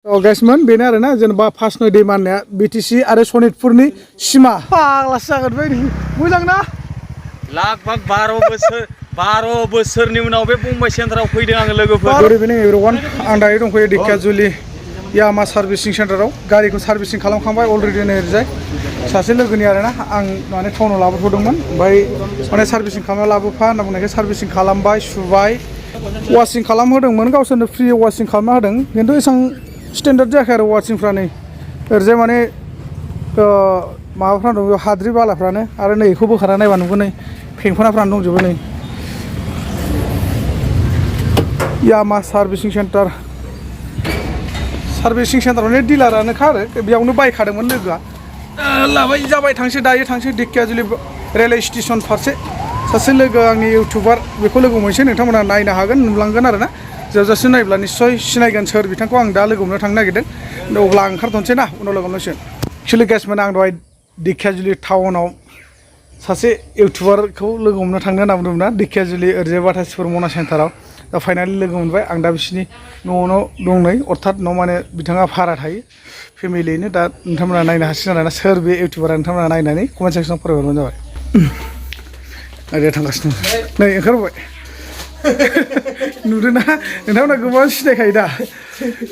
गाइसमोन बेनो आरोना जेनेबा फार्स्ट नो दैमा होननाया BTC आरो सनितपुरनि सिमा फाग्लासो जागोन बै मोजां ना लाख 12 बोसोरनि उनाव बे मुम्बाइ सेन्टाराव फैदों आङो लोगोफोर गुड इभिनिं एभरिवान आं दायो दंफैयो ढेकियाजुलि यामा सार्भिसिं सेन्टाराव गारिखौ सार्भिसिं खालामखांबाय अलरेडि ओरैजाय सासे लोगोनि आरोना आं माने टाउनाव लाबोथ'दोंमोन ओमफ्राय माने सार्भिसिं खालामना लाबोफा होनना बुंनायखाय सार्भिसिं खालामबाय सुबाय वाशिं खालामहोदोंमोन गावसोरनो फ्रि वाशिं खालामना होदों खिन्थु एसां स्टेन्डार्ड जायाखै आरो वाशिंफ्रा नै ओरैजाय माने माबाफ्रा दं हाद्रि बालाफ्रानो आरो नै बेखौ बोखारना नायबा नुगोन नै फेंफोनाफ्रानो दंजोबो नै यामा सार्भिसिं सेन्टार सार्भिसिं सेन्टारावनो डिलारानोखा आरो बेयावनो बायखादोंमोन लोगोआ लाबाय जाबाय थांसै दायो थांसै ढेकियाजुलि रेलवे स्टेसन फारसे सासे लोगो आंनि इउटुबार बेखौ लोगो मोनसै नोंथांमोना नायनो हागोन नुलांगोन आरोना जोबजासे नायब्ला निस्सय सिनायगोन सोर बिथांखौ आं दा लोगो हमनो थांनो नागिरदों अब्ला आं ओंखारथ'नोसै ना उनाव लोगो हमनोसै एक्सुवेलि गाइसमोन आं दहाय ढेकियाजुलि टाउनाव सासे इउटुबारखौ लोगो हमनो थांनो होनना बुंदोंमोन ना ढेकियाजुलि ओरैजाय बाटासिफोर मना सेन्टाराव दा फाइनालि लोगो मोनबाय आं दा बिसिनि न'आवनो दं नै अर्थात न' माने बिथाङा भारा थायो फेमिलियैनो दा नोंथांमोना नायनो हासिगोन आरोना सोर बे इउटुबारा नोंथांमोना नायनानै कमेन्ट सेक्सनाव फरायहरबानो जाबाय ओरै थांगासिनो नै ओंखारबोबाय नुदोंना नोंथांमोना गोबां सिनायखायो दा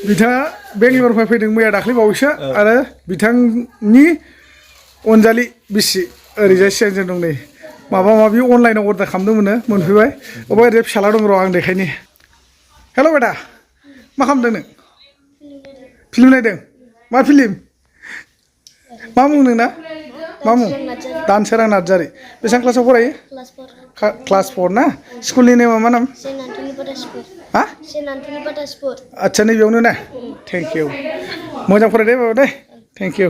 बिथाङा बेंगलरनिफ्राय फैदों मैया दाख्लै बावैसो आरो बिथांनि अनजालि बिसि ओरैजाय सिगांजों दं नै माबा माबि अनलाइनाव अर्डार खालामदोंमोन मोनफैबाय अबा ओरैजाय फिसाला दं र' आं देखायनि हेल' बायदा मा खालामदों नों फिल्म नायदों मा फिल्म मा मुं नोंना मा मुं दानसोरां नार्जारि बेसेबां क्लासाव फरायो क्लास 4 ना स्कुलनि नेमा मा नाम हा आच्छा नैबेयावनो ना थेंक इउ मोजां फराय दे बाबा दे थेंक इउ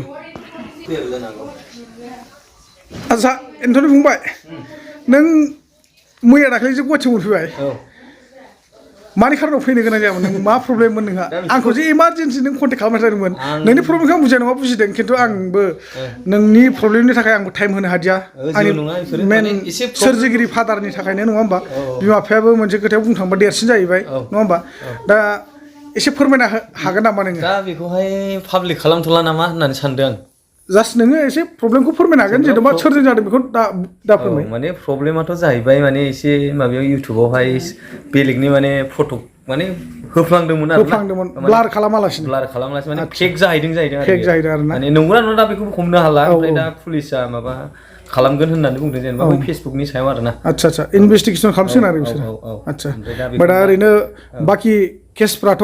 आच्छा एन्थ'नि फंबाय नों मैया दाख्लैसो गुवाहाटियाव मोनफैबाय मानि खारनाव फैनो गोनां जायामोन नों मा प्रब्लेममोन नोंहा आंखौ जे इमारजेन्सि नों कन्टेक्ट खालामबाय थादोंमोन नोंनि प्रब्लेमखौ आं बुजिया नङा बुजिदों खिन्थु आंबो नोंनि प्रब्लेमनि थाखाय आंबो टाइम होनो हादिया आंनि मेन सोरजिगिरि फादारनि थाखायनो नङा होमबा बिमा बिफायाबो मोनसे खोथायाव बुंनो थांबा देरसिन जाहैबाय नङा होमबा दा एसे फोरमायना हागोन नामा नोङो दा बेखौहाय पाब्लिक खालामथ'ला नामा होननानै सानदों आं जास्ट नोङो एसे प्रब्लेमखौ फोरमायनो हागोन जेनेबा सोरजों जादों बेखौ दा फोरमाय माने प्रब्लेमाथ' जाहैबाय माने एसे माबायाव इउटुबावहाय बेलेगनि माने फट' माने होफ्लांदोंमोन ब्लार खालामालासिनो माने फेक जाहैदों आरो माने नंगौना नङा दा बेखौ हमनो हाला ओमफ्राय दा पुलिसा माबा खालामगोन होननानै बुंदों जेनेबा बै फेसबुकनि सायाव आरोना आच्छा इनभेस्टिगेसन खालामसिगोन आरो बिसोरो आच्छा ओमफ्राय दा ओरैनो बाखि केसफ्राथ'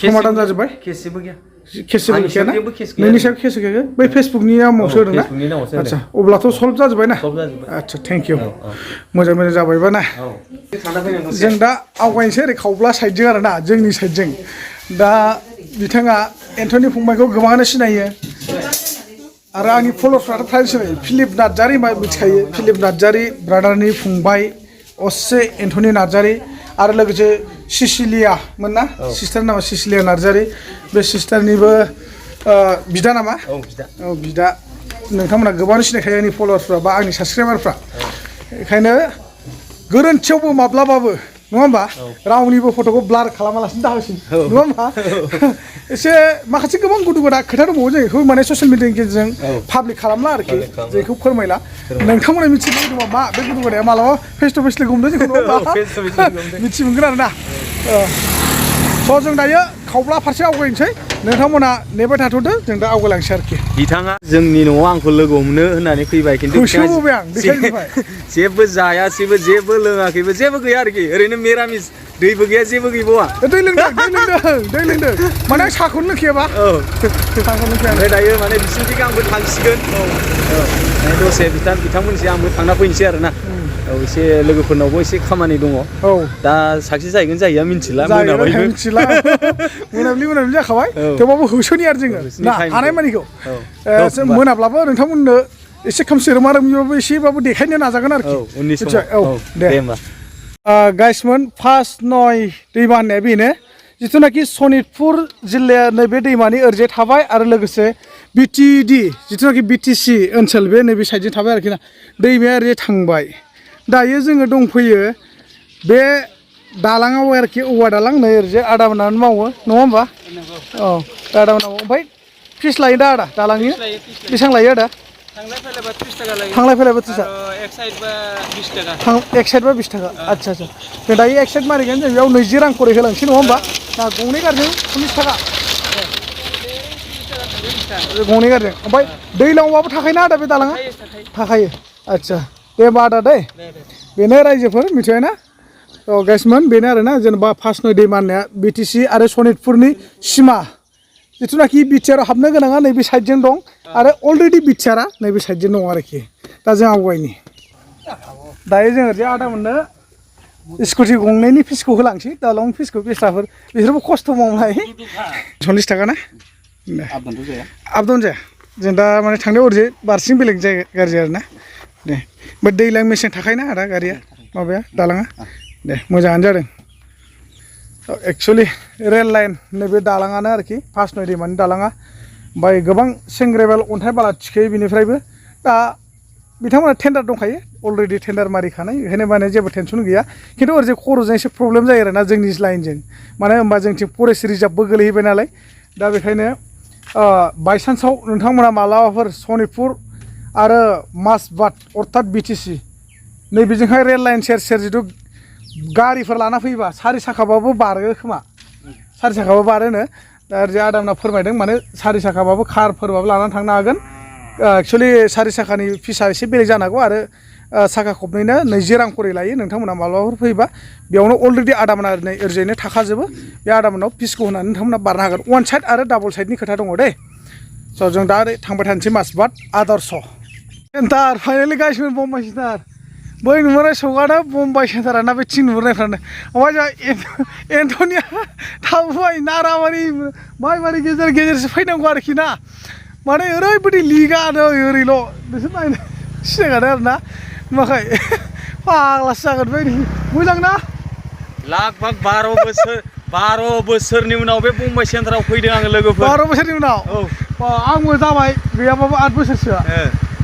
समाधान जाजोब्बाय केस जेबो गैया केसबो गैया ना नोंनि सायाव केस गैया बै फेसबुकनि नामावसो होदों ना आच्छा अब्लाथ' सल्भ जाजोब्बाय ना आच्छा थेंक इउ मोजां जाबायबा ना जों दा आवगायनोसै ओरै खावब्ला साइडजों आरो ना जोंनि साइडजों दा बिथाङा एन्थ'नि फंबायखौ गोबाङानो सिनायो आरो आंनि फल'फ्राथ' फ्राय सिनायो फिलिप नार्जारि होनबा मिथिखायो फिलिप नार्जारि ब्रादारनि फंबाय असे एन्थ'नि नार्जारि आरो लोगोसे सिसिलिया मोन ना सिस्टारनि नामा सिसिलिया नार्जारि बे सिस्टारनिबो बिदा नामा औ बिदा नोंथांमोना गोबां सिनायखायो आंनि फल'वार्सफ्रा बा आंनि साबसक्राइबारफ्रा बेखायनो गोरोन्थियावबो माब्लाबाबो नङा होमबा रावनिबो फट'खौ ब्लार खालामालासिनो दाहोसिन नङा होमबा एसे माखासे गोबां गुदु गुदा खोथा दंबावो जों बेखौ माने ससियेल मिडियानि गेजेरजों पाब्लिक खालामला आरोखि जेखौ फोरमायला नोंथांमोना मिथिनो लुबैदोंबा मा बे गुदु गुदाया मालाबा फेस टु फेस लोगो हमदों जोंखौ मिथि मोनगोन आरोना स' जों दायो खावब्ला फारसे आवगायनोसै नोंथांमोना नेबाय थाथ'दो जों दा आवगायलांसै आरोखि बिथाङा जोंनि न'आव आंखौ लोगो हमनो होननानै फैबाय खिन्थु होसोबोबाय आं देखायजोब्बाय जेबो जायासैबो जेबो लोङाखैबो जेबो गैया आरोखि ओरैनो मिरामिस दैबो गैया जेबो गैबावा दै लोंदों माने साहाखौनो लोंखायाबा साहाखौनो लोंखाया ओमफ्राय दायो माने बिसिनिथिं आंबो थांसिगोन दसे बिथांमोनसे आंबो थांना फैनोसै आरोना औ एसे लोगोफोरनावबो एसे खामानि दङ दा साक्सेस जाहैगोन जाहैया मिथिला मोनाब्लि जाखाबाय थेवबाबो होसोनि आरो जोङो ना हानाय मानिखौ मोनाब्लाबो नोंथांमोननो एसे खोमसि रोमा रोमिबाबो एसेबाबो देखायनो नाजागोन आरोखि उननि समाव दे होमबा गाइसमोन फार्स्ट नय दैमा होननाया बेनो जिथुनाखि सनितपुर जिल्लाया नैबे दैमानि ओरैजाय थाबाय आरो लोगोसे बिटिडि जिथुनाखि बिटिसि ओनसोल बे नैबे साइडजों थाबाय आरोखि ना दैमाया ओरैजाय थांबाय दायो जोङो दंफैयो बे दालाङाव आरोखि औवा दालां नै ओरैजाय आदा मोनानो मावो नङा होमबा औ आदा मोनाव ओमफ्राय फिस लायो दा आदा दालांनि बेसेबां लायो आदा थांलाय फैलायबा 30 थाखा लायो थांलाय फैलायबा 30 आरो एक साइड बा 20 थाखा एक साइड बा 20 थाखा आच्छा आच्छा जों दायो एक साइड मारिगोन जों बेयाव 20 रां खरै होलांसै नङा होमबा ना गंनै गारजों 40 थाखा गंनै गारजों ओमफ्राय दैलाङावबाबो थाखायोना आदा बे दालाङा थाखायो आच्छा दे होमबा आदा दै बेनो रायजोफोर मिथिबाय ना औ गाइसमोन बेनो आरोना जेनेबा फार्स्ट नय दैमा होननाया BTC आरो सनितपुरनि सिमा जिथुनाखि बिटिआराव हाबनो गोनाङा नैबे साइडजों दं आरो अलरेडि बिटिआरा नैबे साइडजों दं आरोखि दा जों आवगायनि दायो जों ओरैजाय आदा मोननो स्कुटि गंनैनि फिसखौ होलांसै दालां फिसखौ बेस्राफोर बिसोरबो खस्थ' मावनाय 40 थाखा ना आप डाउन जाया जों दा माने थांनायाव ओरैजाय बारसिं बेलेग जायगा गाज्रि आरोना दे बे दैलां मेसें थाखायोना आदा गारिया माबाया दालाङा दे मोजाङानो जादों एक्चुअलि रेल लाइन नैबे दालाङानो आरोखि फार्स्ट नय दैमानि दालाङा ओमफ्राय गोबां सेंग्रेबेल अन्थाइ बाला थिखोयो बिनिफ्रायबो दा बिथांमोना टेन्डार दंखायो अलरेडि टेन्डार मारिखानाय बेखायनो माने जेबो टेनसन गैया खिन्थु ओरैजाय खर'जों एसे प्रब्लेम जायो आरोना जोंनि लाइनजों मानो होनबा जोंथिं फरेस्ट रिजार्भबो गोलैहैबाय नालाय दा बेखायनो बायसान्सआव नोंथांमोना मालाबाफोर सनितपुर आरो मासबाद अर्थात BTC नैबेजोंहाय रेल लाइन सेर सेर जिथु गारिफोर लाना फैबा सारि साखाबाबो बारो खोमा सारि साखाबाबो बारोनो दा ओरैजाय आदामोना फोरमायदों माने सारि साखाबाबो कारफोरबाबो लानानै थांनो हागोन एक्चुअलि सारि साखानि फिसा एसे बेलेग जानो हागौ आरो साखा खबनैनो 20 रां खरै लायो नोंथांमोना मालाबाफोर फैबा बेयावनो अलरेडि आदामोना ओरैजायनो थाखाजोबो बे आदामोनाव फिसखौ होनानै नोंथांमोना बारनो हागोन वान साइड आरो डाबल साइडनि खोथा दङ दे स' जों दा थांबाय थानोसै मासबाद आदर्श सेन्टार फाइनालि गाइसमोन बम्बाइ सेन्टार बै नुहुरनाय सौगानो बम्बाइ सेन्टाराना बे थिं नुहुरनायफ्रानो ओमफ्राय जोंहा एन्टनिया थाबोबाय नाराबारि माइबारि गेजेर गेजेरसो फैनांगौ आरोखि ना माने ओरैबायदि लिगानो ओरैल' नोंसोर नायनो सिनायखादों आरोना नुवाखै फाग्लासो जागोन बै मोजां ना लाग-भाग 12 बोसोरनि उनाव बे बम्बाइ सेन्टाराव फैदों आङो लोगोफोर 12 बोसोरनि उनाव औ आंबो जाबाय गैयाबाबो 8 बोसोरसोआ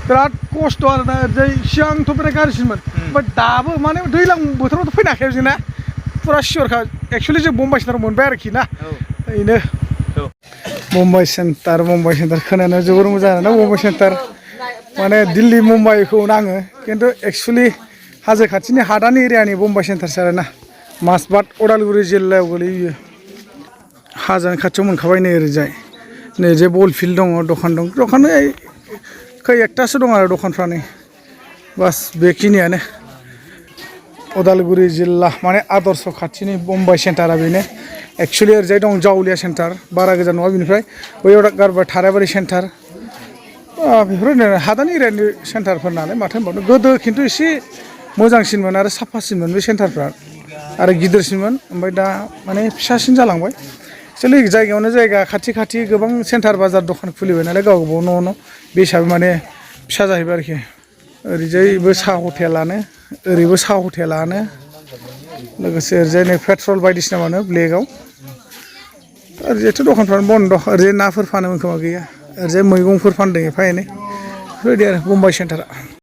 बिराद खस्थ' आरोना ओरैजाय सिगांथ' बिराद गाज्रिमोन ओमफ्राय दाबो माने दैज्लां बोथोरावथ' फैनो हाखाया जोंना फुरा सियरखा एक्सुवेलि जों बम्बाइ सेन्टाराव मोनबाय आरोखि ना बेनो बम्बाइ सेन्टार खोनानो जोबोर मोजां आरोना बम्बाइ सेन्टार माने दिल्ली मुम्बाइखौ नाङो खिन्थु एक्सुवेलि हाजो खाथिनि हादान एरियानि बम्बाइ सेन्टारसो आरोना मासबाद उदालगुरि जिल्लायाव गोलैयो हाजोनि खाथियाव मोनखाबाय नै ओरैजाय नै जे बल फिल्ड दङ दखान खै एकथासो दं आरो दखानफ्रानो बास बेखिनियानो उदालगुरि जिल्ला माने आदर्श खाथिनि बम्बाइ सेन्टारा बेनो एक्सुवेलि ओरैजाय दं जावलिया सेन्टार बारा गोजान नङा बिनिफ्राय बैयाव गारबाय थाराबारि सेन्टार बेफोरनो हादान एरियानि सेन्टारफोर नालाय माथो होनबावनो गोदो खिन्थु एसे मोजांसिनमोन आरो साफासिनमोन बे सेन्टारफ्रा आरो गिदिरसिनमोन ओमफ्राय दा माने फिसासिन जालांबाय एक्सुवेलि जायगायावनो जायगा खाथि गोबां सेन्टार बाजार दखान खुलिबाय नालाय गाव गावबाव न' बे हिसाबै माने फिसा जाहैबाय आरोखि ओरैजायबो साहा हटेलानो ओरैबो साहा हटेलानो लोगोसे ओरैजाय नै पेट्रल बायदिसिना मोनो ब्लेकआव ओरैजायथ' दखानफ्रानो बन्द' ओरैजाय नाफोर फानोमोन खोमा गैया ओरैजाय मैगंफोर फानदों एफा एनै बेफोरबायदि आरो बम्बाइ सेन्टारा